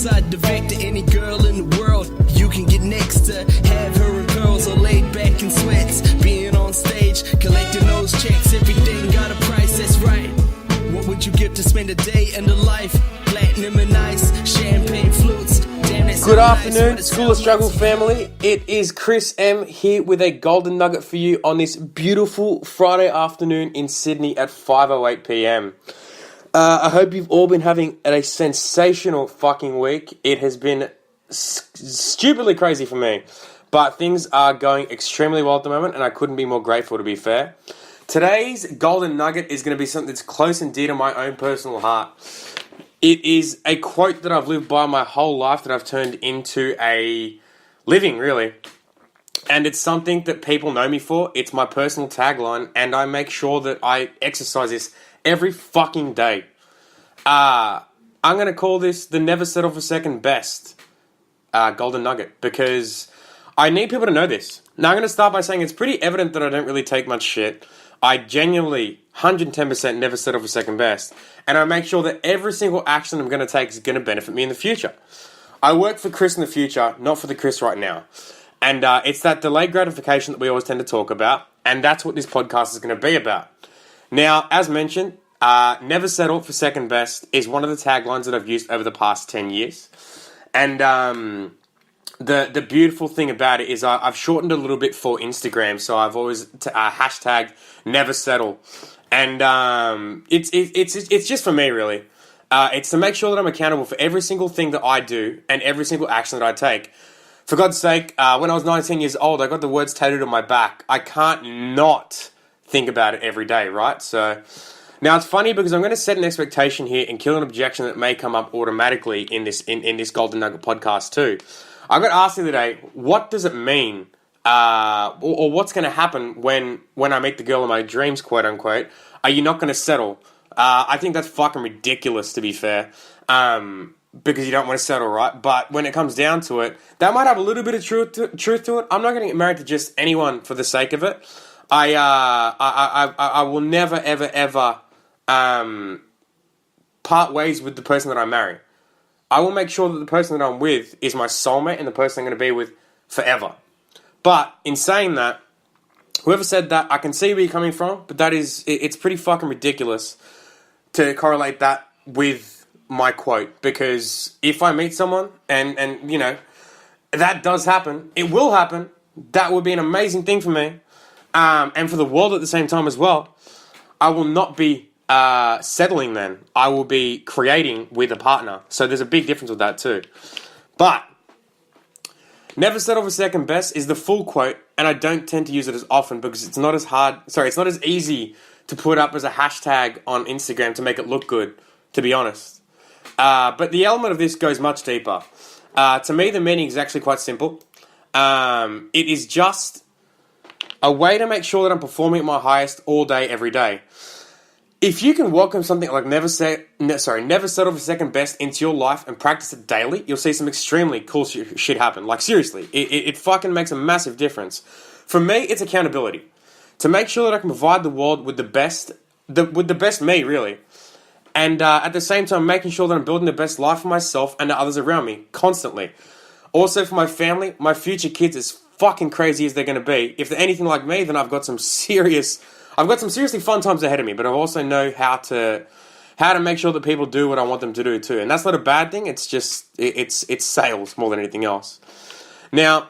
inside the vector, any girl in the world you can get next to. Have her in pearls or laid back in sweats. Being on stage, collecting those checks. Everything got a price, that's right. What would you give to spend a day in the life? Platinum and ice, champagne flutes. Damn, good afternoon, School of Struggle family. It is Chris M here with a Golden Nugget for you on this beautiful Friday afternoon in Sydney at 5:08 p.m. I hope you've all been having a sensational fucking week. It has been stupidly crazy for me, but things are going extremely well at the moment, and I couldn't be more grateful, to be fair. Today's Golden Nugget is going to be something that's close and dear to my own personal heart. It is a quote that I've lived by my whole life that I've turned into a living, really. And it's something that people know me for. It's my personal tagline, and I make sure that I exercise this every fucking day. I'm going to call this the never settle for second best Golden Nugget, because I need people to know this. Now, I'm going to start by saying it's pretty evident that I don't really take much shit. I genuinely 110% never settle for second best, and I make sure that every single action I'm going to take is going to benefit me in the future. I work for Chris in the future, not for the Chris right now. And it's that delayed gratification that we always tend to talk about, and that's what this podcast is going to be about. Now, as mentioned, never settle for second best is one of the taglines that I've used over the past 10 years. And the beautiful thing about it is I've shortened a little bit for Instagram, so I've always hashtag never settle. And it's just for me, really. It's to make sure that I'm accountable for every single thing that I do and every single action that I take. For God's sake, when I was 19 years old, I got the words tattooed on my back. I can't not think about it every day, right? So now it's funny because I'm going to set an expectation here and kill an objection that may come up automatically in this Golden Nugget podcast too. I got asked the other day, what does it mean, or what's going to happen when I meet the girl of my dreams, quote unquote? Are you not going to settle? I think that's fucking ridiculous, to be fair, because you don't want to settle, right? But when it comes down to it, that might have a little bit of truth to it. I'm not going to get married to just anyone for the sake of it. I will never, ever, ever part ways with the person that I marry. I will make sure that the person that I'm with is my soulmate and the person I'm going to be with forever. But in saying that, whoever said that, I can see where you're coming from, but it's pretty fucking ridiculous to correlate that with my quote. Because if I meet someone and you know, that does happen, it will happen, that would be an amazing thing for me. And for the world at the same time as well, I will not be settling then. I will be creating with a partner. So there's a big difference with that too. But never settle for second best is the full quote, and I don't tend to use it as often because it's not as easy to put up as a hashtag on Instagram to make it look good, to be honest. But the element of this goes much deeper. To me, the meaning is actually quite simple. It is just a way to make sure that I'm performing at my highest all day, every day. If you can welcome something like never settle for second best into your life and practice it daily, you'll see some extremely cool shit happen. Like, seriously, it fucking makes a massive difference. For me, it's accountability. To make sure that I can provide the world with the best me, really. And at the same time, making sure that I'm building the best life for myself and the others around me, constantly. Also, for my family, my future kids, as fucking crazy as they're going to be, if they're anything like me, then I've got some seriously fun times ahead of me, but I also know how to make sure that people do what I want them to do too. And that's not a bad thing. It's just, it's sales more than anything else. Now,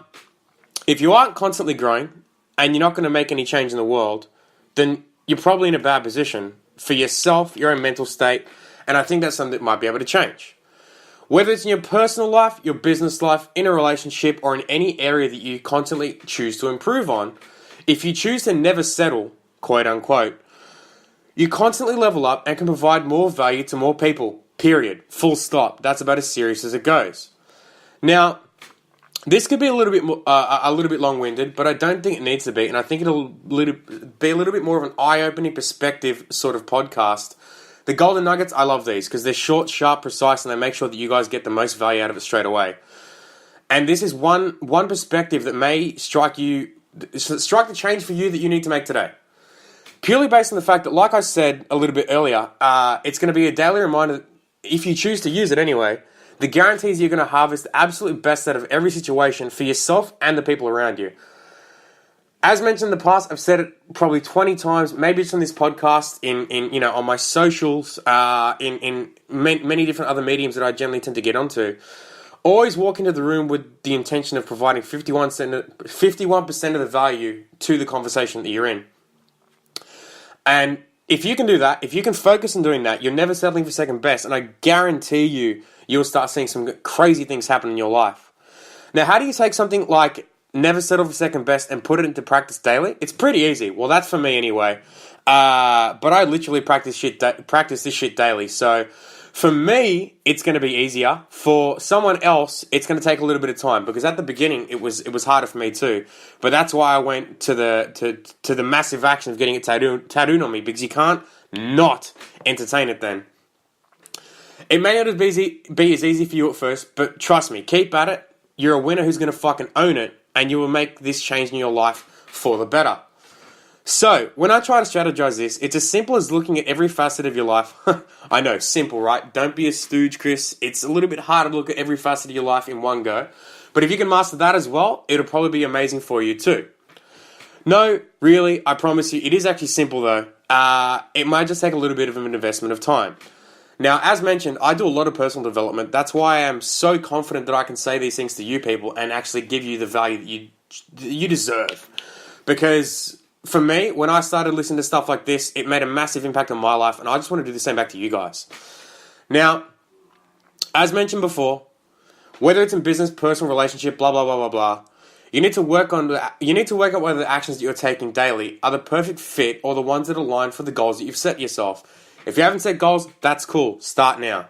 if you aren't constantly growing and you're not going to make any change in the world, then you're probably in a bad position for yourself, your own mental state. And I think that's something that might be able to change. Whether it's in your personal life, your business life, in a relationship, or in any area that you constantly choose to improve on, if you choose to never settle, quote unquote, you constantly level up and can provide more value to more people, period, full stop. That's about as serious as it goes. Now, this could be a little bit long-winded, but I don't think it needs to be, and I think it'll be a little bit more of an eye-opening perspective sort of podcast. The Golden Nuggets, I love these because they're short, sharp, precise, and they make sure that you guys get the most value out of it straight away. And this is one perspective that may strike the change for you that you need to make today. Purely based on the fact that, like I said a little bit earlier, it's going to be a daily reminder, if you choose to use it anyway, the guarantee is you're going to harvest the absolute best out of every situation for yourself and the people around you. As mentioned in the past, I've said it probably 20 times, maybe it's on this podcast, in on my socials, in many different other mediums that I generally tend to get onto. Always walk into the room with the intention of providing 51% of the value to the conversation that you're in. And if you can do that, if you can focus on doing that, you're never settling for second best, and I guarantee you'll start seeing some crazy things happen in your life. Now, how do you take something like never settle for second best and put it into practice daily? It's pretty easy. Well, that's for me anyway. But I literally practice this shit daily. So for me, it's going to be easier. For someone else, it's going to take a little bit of time, because at the beginning it was harder for me too. But that's why I went to the massive action of getting it tattooed on me, because you can't not entertain it then. It may not be as easy for you at first, but trust me, keep at it. You're a winner who's going to fucking own it, and you will make this change in your life for the better. So, when I try to strategize this, it's as simple as looking at every facet of your life. I know, simple, right? Don't be a stooge, Chris. It's a little bit harder to look at every facet of your life in one go. But if you can master that as well, it'll probably be amazing for you too. No, really, I promise you, it is actually simple though. It might just take a little bit of an investment of time. Now, as mentioned, I do a lot of personal development. That's why I am so confident that I can say these things to you people and actually give you the value that you deserve. Because for me, when I started listening to stuff like this, it made a massive impact on my life, and I just want to do the same back to you guys. Now, as mentioned before, whether it's in business, personal relationship, blah, blah, blah, blah, blah, you need to work on whether the actions that you're taking daily are the perfect fit or the ones that align for the goals that you've set yourself. If you haven't set goals, that's cool. Start now.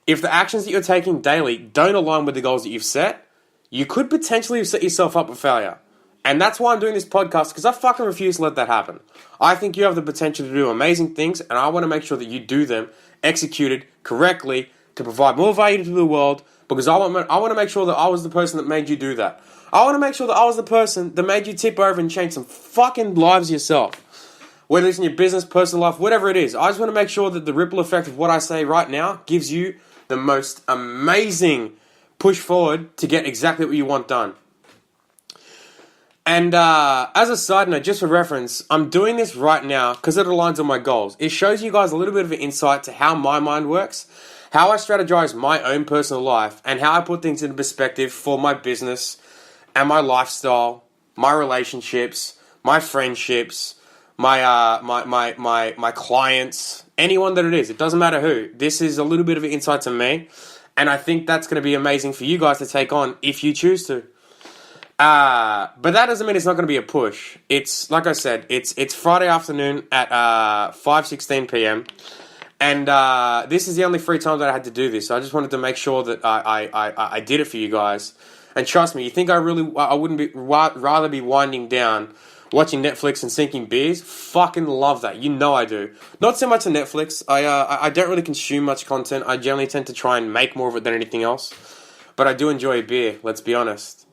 If the actions that you're taking daily don't align with the goals that you've set, you could potentially set yourself up for failure. And that's why I'm doing this podcast, because I fucking refuse to let that happen. I think you have the potential to do amazing things, and I want to make sure that you do them executed correctly to provide more value to the world, because I want to make sure that I was the person that made you do that. I want to make sure that I was the person that made you tip over and change some fucking lives yourself. Whether it's in your business, personal life, whatever it is. I just want to make sure that the ripple effect of what I say right now gives you the most amazing push forward to get exactly what you want done. And as a side note, just for reference, I'm doing this right now because it aligns on my goals. It shows you guys a little bit of an insight to how my mind works, how I strategize my own personal life, and how I put things into perspective for my business and my lifestyle, my relationships, my friendships, my clients, anyone that it is. It doesn't matter who. This is a little bit of an insight to me, and I think that's going to be amazing for you guys to take on if you choose to. But that doesn't mean it's not going to be a push. It's, like I said, it's Friday afternoon at 5:16 p.m. And this is the only free time that I had to do this. So I just wanted to make sure that I did it for you guys. And trust me, you think I wouldn't rather be winding down, watching Netflix and sinking beers? Fucking love that. You know I do. Not so much on Netflix. I don't really consume much content. I generally tend to try and make more of it than anything else. But I do enjoy a beer, let's be honest.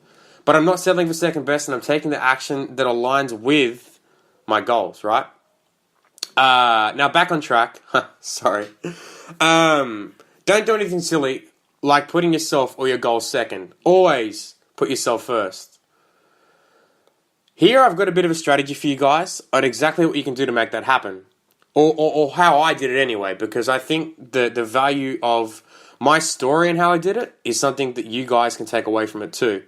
But I'm not settling for second best, and I'm taking the action that aligns with my goals, right? Now back on track. Sorry. Don't do anything silly like putting yourself or your goals second. Always put yourself first. Here I've got a bit of a strategy for you guys on exactly what you can do to make that happen. Or how I did it anyway, because I think the value of my story and how I did it is something that you guys can take away from it too.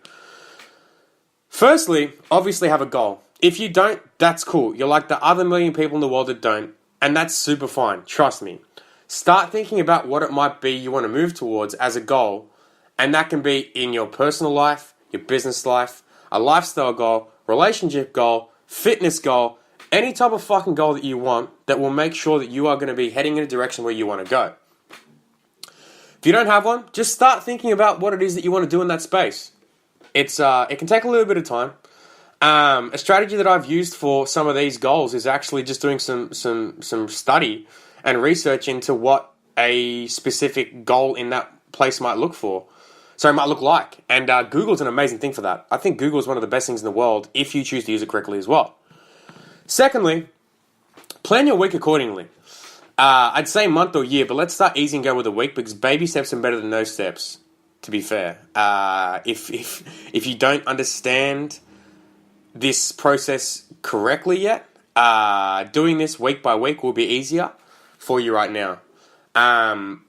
Firstly, obviously have a goal. If you don't, that's cool. You're like the other million people in the world that don't, and that's super fine. Trust me. Start thinking about what it might be you want to move towards as a goal, and that can be in your personal life, your business life, a lifestyle goal, relationship goal, fitness goal, any type of fucking goal that you want that will make sure that you are going to be heading in a direction where you want to go. If you don't have one, just start thinking about what it is that you want to do in that space. It can take a little bit of time. A strategy that I've used for some of these goals is actually just doing some study and research into what a specific goal in that place might look like. And Google's an amazing thing for that. I think Google is one of the best things in the world if you choose to use it correctly as well. Secondly, plan your week accordingly. I'd say month or year, but let's start easy and go with a week because baby steps are better than no steps. To be fair, if you don't understand this process correctly yet, doing this week by week will be easier for you right now.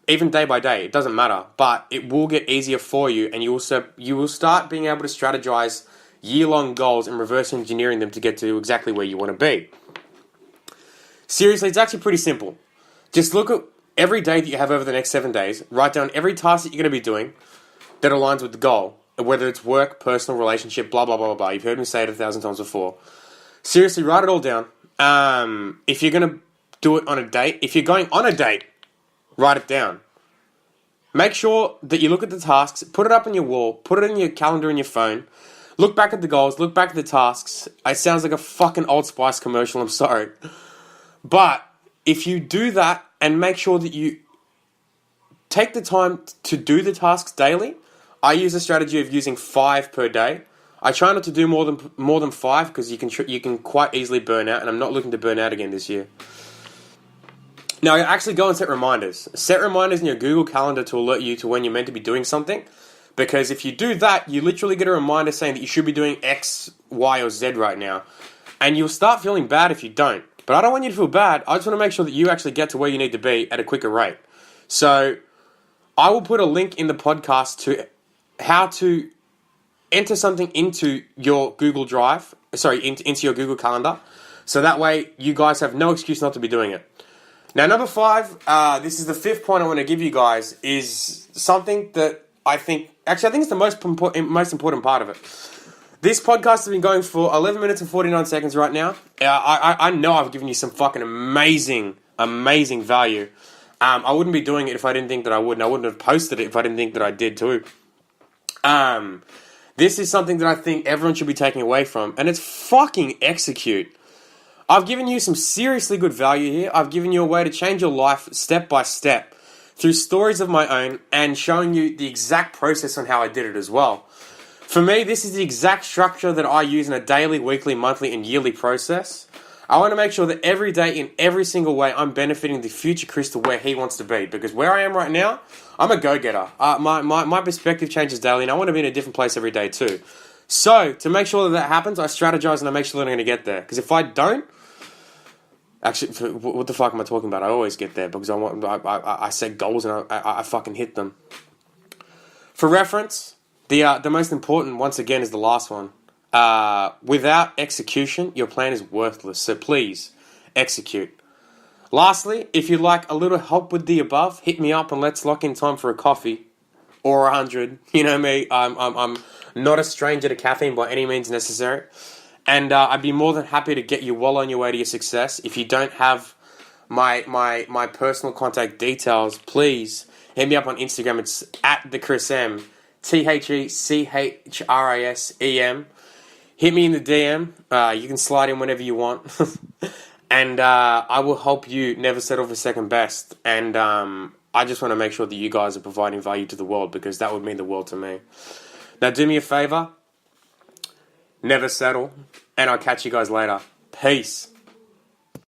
Even day by day, it doesn't matter, but it will get easier for you, and you will start being able to strategize year-long goals and reverse engineering them to get to exactly where you want to be. Seriously, it's actually pretty simple. Just look at every day that you have over the next 7 days, write down every task that you're going to be doing that aligns with the goal, whether it's work, personal, relationship, blah, blah, blah, blah, blah. You've heard me say it 1,000 times before. Seriously, write it all down. If you're going to do it on a date, if you're going on a date, write it down. Make sure that you look at the tasks, put it up on your wall, put it in your calendar in your phone, look back at the goals, look back at the tasks. It sounds like a fucking Old Spice commercial, I'm sorry. But if you do that and make sure that you take the time to do the tasks daily, I use a strategy of using 5 per day. I try not to do more than 5 because you can quite easily burn out, and I'm not looking to burn out again this year. Now, I actually go and set reminders. Set reminders in your Google Calendar to alert you to when you're meant to be doing something, because if you do that, you literally get a reminder saying that you should be doing X, Y, or Z right now, and you'll start feeling bad if you don't. But I don't want you to feel bad. I just want to make sure that you actually get to where you need to be at a quicker rate. So I will put a link in the podcast to how to enter something into your Google Drive, into your Google Calendar, so that way you guys have no excuse not to be doing it. Now, number 5, this is the 5th point I want to give you guys, is something that I think it's the most important part of it. This podcast has been going for 11 minutes and 49 seconds right now. I know I've given you some fucking amazing value. I wouldn't be doing it if I didn't think that I would, and I wouldn't have posted it if I didn't think that I did too. This is something that I think everyone should be taking away from, and it's fucking execute. I've given you some seriously good value here. I've given you a way to change your life step by step through stories of my own and showing you the exact process on how I did it as well. For me, this is the exact structure that I use in a daily, weekly, monthly, and yearly process. I want to make sure that every day, in every single way, I'm benefiting the future Chris to where he wants to be. Because where I am right now, I'm a go-getter. My perspective changes daily, and I want to be in a different place every day too. So, to make sure that happens, I strategize and I make sure that I'm going to get there. Because if I don't, actually, what the fuck am I talking about? I always get there because I set goals and I fucking hit them. For reference, the most important, once again, is the last one. Without execution, your plan is worthless. So please, execute. Lastly, if you'd like a little help with the above, hit me up and let's lock in time for a coffee. Or 100. You know me, I'm not a stranger to caffeine by any means necessary. And I'd be more than happy to get you well on your way to your success. If you don't have my personal contact details, please hit me up on Instagram. It's at the Chris M. TheChrisem. Hit me in the DM. You can slide in whenever you want. And I will help you never settle for second best. And I just want to make sure that you guys are providing value to the world because that would mean the world to me. Now do me a favor. Never settle. And I'll catch you guys later. Peace.